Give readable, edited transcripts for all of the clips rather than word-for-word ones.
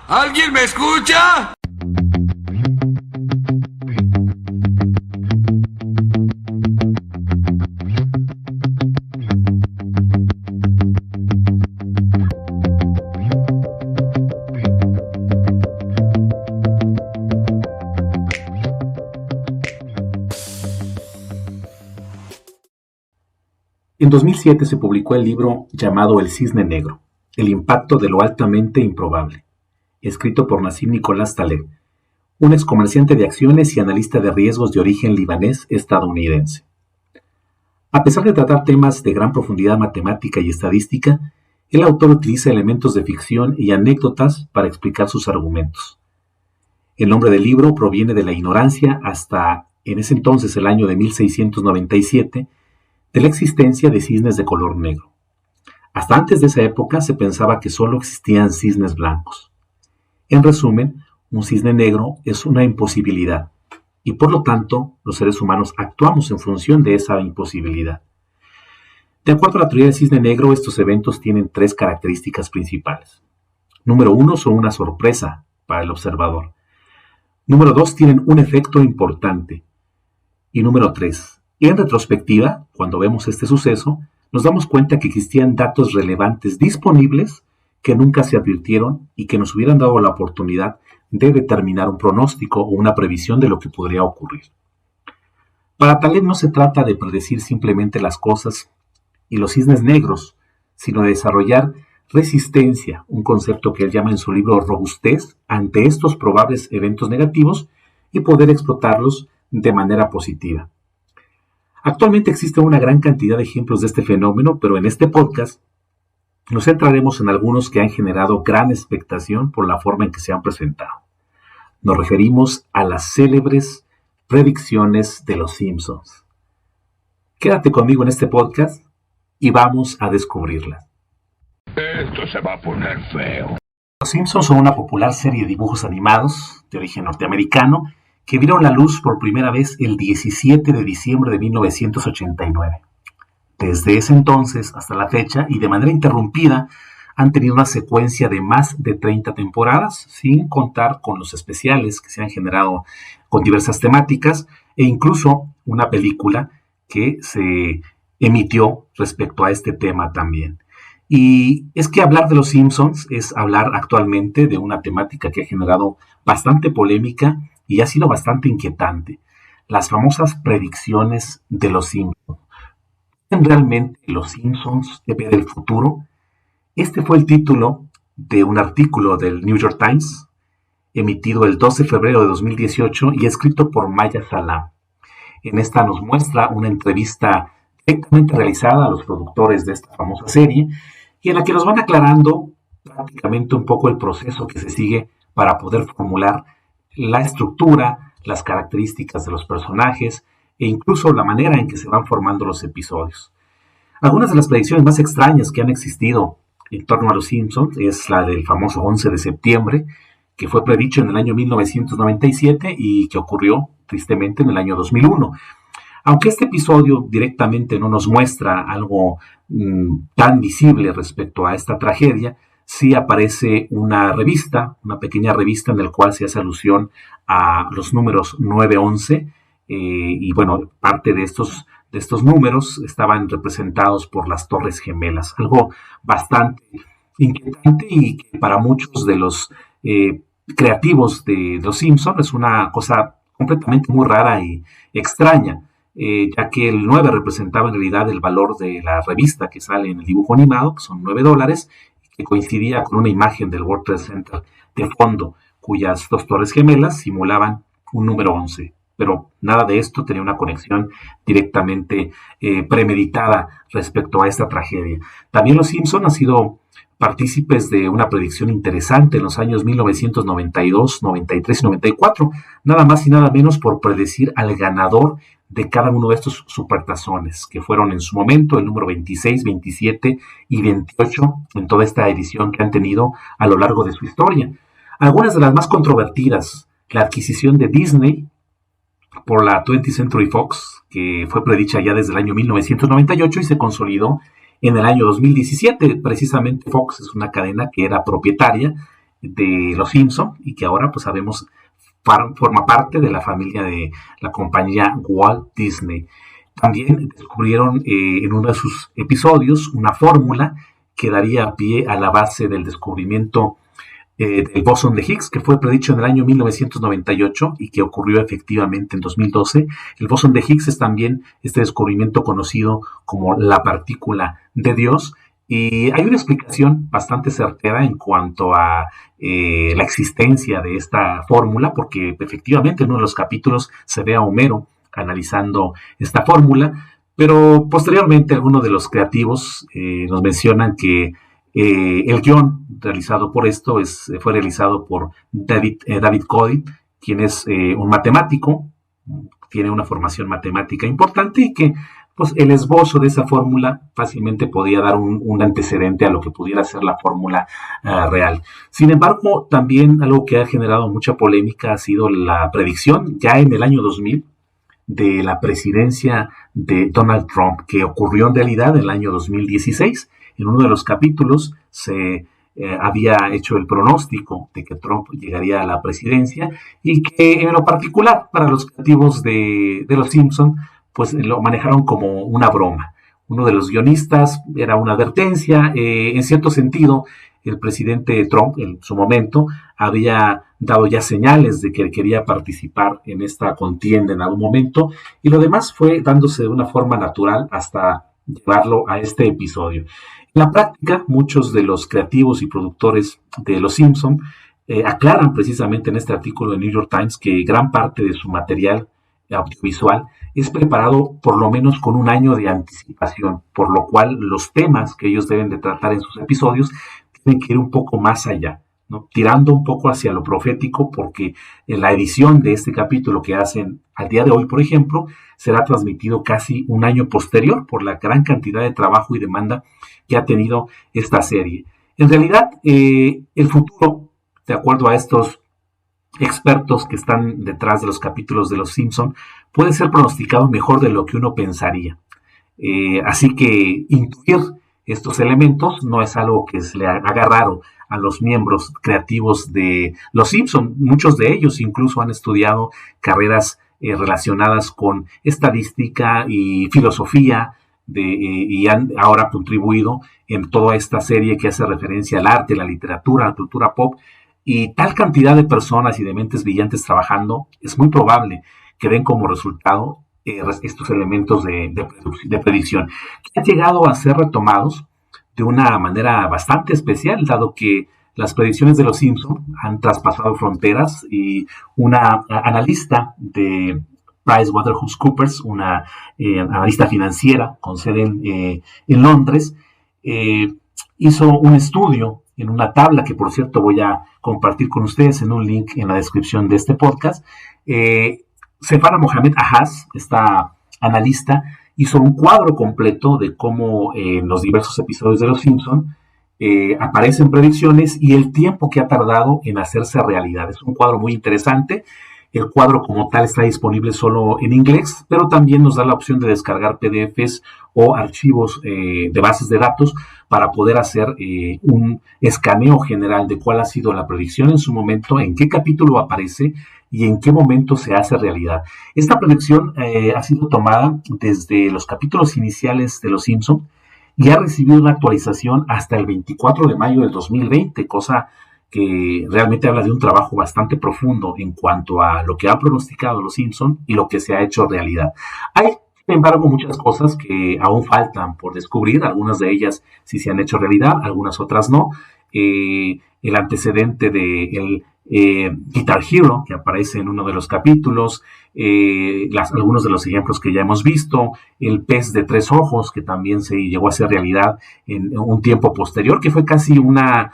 ¿Alguien me escucha? En 2007 se publicó el libro llamado El Cisne Negro, el impacto de lo altamente improbable, escrito por Nassim Nicolás Taleb, un excomerciante de acciones y analista de riesgos de origen libanés estadounidense. A pesar de tratar temas de gran profundidad matemática y estadística, el autor utiliza elementos de ficción y anécdotas para explicar sus argumentos. El nombre del libro proviene de la ignorancia hasta, en ese entonces, el año de 1697, de la existencia de cisnes de color negro. Hasta antes de esa época se pensaba que solo existían cisnes blancos. En resumen, un cisne negro es una imposibilidad, y por lo tanto los seres humanos actuamos en función de esa imposibilidad. De acuerdo a la teoría del cisne negro, estos eventos tienen tres características principales. Número 1, son una sorpresa para el observador. Número 2, tienen un efecto importante. Y número 3, en retrospectiva, cuando vemos este suceso, nos damos cuenta que existían datos relevantes disponibles que nunca se advirtieron y que nos hubieran dado la oportunidad de determinar un pronóstico o una previsión de lo que podría ocurrir. Para Taleb no se trata de predecir simplemente las cosas y los cisnes negros, sino de desarrollar resistencia, un concepto que él llama en su libro robustez, ante estos probables eventos negativos y poder explotarlos de manera positiva. Actualmente existe una gran cantidad de ejemplos de este fenómeno, pero en este podcast nos centraremos en algunos que han generado gran expectación por la forma en que se han presentado. Nos referimos a las célebres predicciones de los Simpsons. Quédate conmigo en este podcast y vamos a descubrirlas. Esto se va a poner feo. Los Simpsons son una popular serie de dibujos animados de origen norteamericano que vieron la luz por primera vez el 17 de diciembre de 1989. Desde ese entonces hasta la fecha, y de manera interrumpida, han tenido una secuencia de más de 30 temporadas, sin contar con los especiales que se han generado con diversas temáticas, e incluso una película que se emitió respecto a este tema también. Y es que hablar de los Simpsons es hablar actualmente de una temática que ha generado bastante polémica y ha sido bastante inquietante. Las famosas predicciones de los Simpsons. ¿Pueden realmente los Simpsons ver el futuro? Este fue el título de un artículo del New York Times, emitido el 12 de febrero de 2018 y escrito por Maya Salam. En esta nos muestra una entrevista directamente realizada a los productores de esta famosa serie y en la que nos van aclarando prácticamente un poco el proceso que se sigue para poder formular la estructura, las características de los personajes e incluso la manera en que se van formando los episodios. Algunas de las predicciones más extrañas que han existido en torno a los Simpsons es la del famoso 11 de septiembre, que fue predicho en el año 1997 y que ocurrió tristemente en el año 2001. Aunque este episodio directamente no nos muestra algo tan visible respecto a esta tragedia, sí aparece una revista, una pequeña revista en la cual se hace alusión a los números 9-11 y bueno, parte de estos números estaban representados por las Torres Gemelas, algo bastante inquietante y que para muchos de los creativos de los Simpsons es una cosa completamente muy rara y extraña, ya que el 9 representaba en realidad el valor de la revista que sale en el dibujo animado, que son $9, que coincidía con una imagen del World Trade Center de fondo, cuyas dos torres gemelas simulaban un número 11. Pero nada de esto tenía una conexión directamente premeditada respecto a esta tragedia. También los Simpson han sido partícipes de una predicción interesante en los años 1992, 93 y 94, nada más y nada menos por predecir al ganador de cada uno de estos supertazones, que fueron en su momento el número 26, 27 y 28 en toda esta edición que han tenido a lo largo de su historia. Algunas de las más controvertidas, la adquisición de Disney por la 20th Century Fox, que fue predicha ya desde el año 1998 y se consolidó en el año 2017. Precisamente Fox es una cadena que era propietaria de Los Simpson y que ahora pues sabemos forma parte de la familia de la compañía Walt Disney. También descubrieron en uno de sus episodios una fórmula que daría pie a la base del descubrimiento del bosón de Higgs, que fue predicho en el año 1998 y que ocurrió efectivamente en 2012. El bosón de Higgs es también este descubrimiento conocido como la partícula de Dios, y hay una explicación bastante certera en cuanto a la existencia de esta fórmula, porque efectivamente en uno de los capítulos se ve a Homero analizando esta fórmula, pero posteriormente algunos de los creativos nos mencionan que el guión realizado por esto fue realizado por David Cody, quien es un matemático, tiene una formación matemática importante y que pues el esbozo de esa fórmula fácilmente podía dar un antecedente a lo que pudiera ser la fórmula real. Sin embargo, también algo que ha generado mucha polémica ha sido la predicción ya en el año 2000 de la presidencia de Donald Trump, que ocurrió en realidad en el año 2016. En uno de los capítulos se había hecho el pronóstico de que Trump llegaría a la presidencia y que en lo particular para los creativos de Los Simpson pues lo manejaron como una broma. Uno de los guionistas era una advertencia, en cierto sentido el presidente Trump en su momento había dado ya señales de que quería participar en esta contienda en algún momento y lo demás fue dándose de una forma natural hasta llevarlo a este episodio. En la práctica, muchos de los creativos y productores de Los Simpson aclaran precisamente en este artículo de New York Times que gran parte de su material audiovisual es preparado por lo menos con un año de anticipación, por lo cual los temas que ellos deben de tratar en sus episodios tienen que ir un poco más allá, ¿no? Tirando un poco hacia lo profético, porque en la edición de este capítulo que hacen al día de hoy, por ejemplo, será transmitido casi un año posterior por la gran cantidad de trabajo y demanda que ha tenido esta serie. En realidad, el futuro, de acuerdo a estos expertos que están detrás de los capítulos de Los Simpson, puede ser pronosticado mejor de lo que uno pensaría. Así que intuir estos elementos no es algo que se le haga raro a los miembros creativos de Los Simpson. Muchos de ellos incluso han estudiado carreras relacionadas con estadística y filosofía y han ahora contribuido en toda esta serie que hace referencia al arte, la literatura, la cultura pop. Y tal cantidad de personas y de mentes brillantes trabajando, es muy probable que den como resultado estos elementos de predicción, que han llegado a ser retomados de una manera bastante especial, dado que las predicciones de Los Simpson han traspasado fronteras y una analista de PricewaterhouseCoopers, una analista financiera con sede en Londres, hizo un estudio en una tabla que, por cierto, voy a compartir con ustedes en un link en la descripción de este podcast. Sefara Mohamed Ahaz, esta analista, hizo un cuadro completo de cómo en los diversos episodios de Los Simpson aparecen predicciones y el tiempo que ha tardado en hacerse realidad. Es un cuadro muy interesante. El cuadro como tal está disponible solo en inglés, pero también nos da la opción de descargar PDFs o archivos de bases de datos para poder hacer un escaneo general de cuál ha sido la predicción en su momento, en qué capítulo aparece y en qué momento se hace realidad. Esta predicción ha sido tomada desde los capítulos iniciales de Los Simpson y ha recibido una actualización hasta el 24 de mayo del 2020, cosa que realmente habla de un trabajo bastante profundo en cuanto a lo que han pronosticado Los Simpson y lo que se ha hecho realidad. Hay, sin embargo, muchas cosas que aún faltan por descubrir, algunas de ellas sí se han hecho realidad, algunas otras no. El antecedente de Guitar Hero, que aparece en uno de los capítulos, algunos de los ejemplos que ya hemos visto, el pez de 3 ojos, que también se llegó a hacer realidad en un tiempo posterior, que fue casi una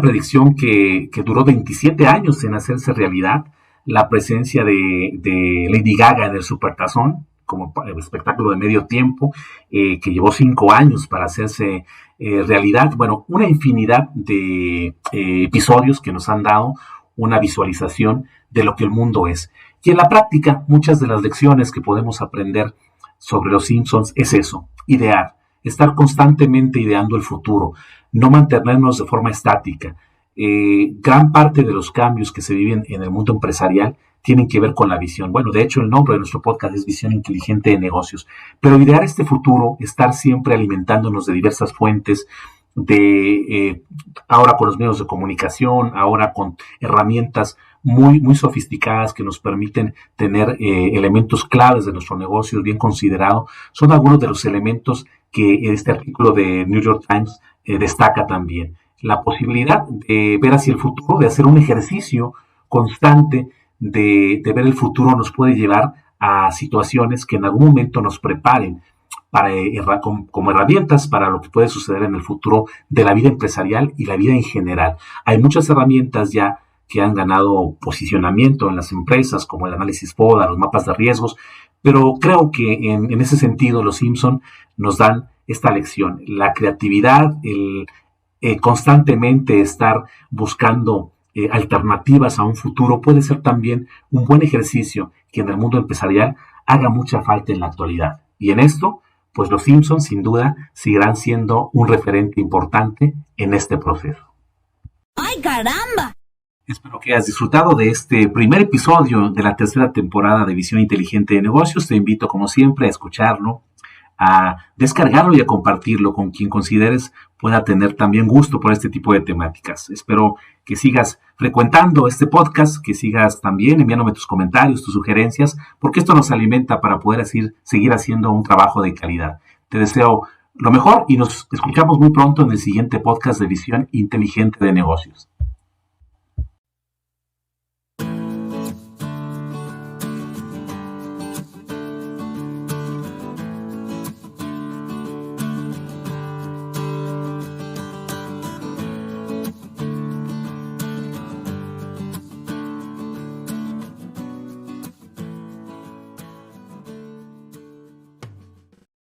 predicción que duró 27 años en hacerse realidad. La presencia de Lady Gaga en el Supertazón como espectáculo de medio tiempo, que llevó 5 años para hacerse realidad. Bueno, una infinidad de episodios que nos han dado una visualización de lo que el mundo es. Y en la práctica, muchas de las lecciones que podemos aprender sobre Los Simpsons es eso: idear, estar constantemente ideando el futuro, no mantenernos de forma estática, gran parte de los cambios que se viven en el mundo empresarial tienen que ver con la visión. Bueno, de hecho, el nombre de nuestro podcast es Visión Inteligente de Negocios. Pero idear este futuro, estar siempre alimentándonos de diversas fuentes, ahora con los medios de comunicación, ahora con herramientas muy, muy sofisticadas que nos permiten tener elementos claves de nuestro negocio bien considerado, son algunos de los elementos que este artículo de New York Times destaca también. La posibilidad de ver hacia el futuro, de hacer un ejercicio constante de ver el futuro, nos puede llevar a situaciones que en algún momento nos preparen como herramientas para lo que puede suceder en el futuro de la vida empresarial y la vida en general. Hay muchas herramientas ya que han ganado posicionamiento en las empresas, como el análisis FODA, los mapas de riesgos, pero creo que en ese sentido los Simpson nos dan esta lección. La creatividad, el constantemente estar buscando alternativas a un futuro puede ser también un buen ejercicio que en el mundo empresarial haga mucha falta en la actualidad. Y en esto, pues los Simpsons sin duda seguirán siendo un referente importante en este proceso. ¡Ay, caramba! Espero que hayas disfrutado de este primer episodio de la tercera temporada de Visión Inteligente de Negocios. Te invito, como siempre, a escucharlo, a descargarlo y a compartirlo con quien consideres pueda tener también gusto por este tipo de temáticas. Espero que sigas frecuentando este podcast, que sigas también enviándome tus comentarios, tus sugerencias, porque esto nos alimenta para poder seguir haciendo un trabajo de calidad. Te deseo lo mejor y nos escuchamos muy pronto en el siguiente podcast de Visión Inteligente de Negocios.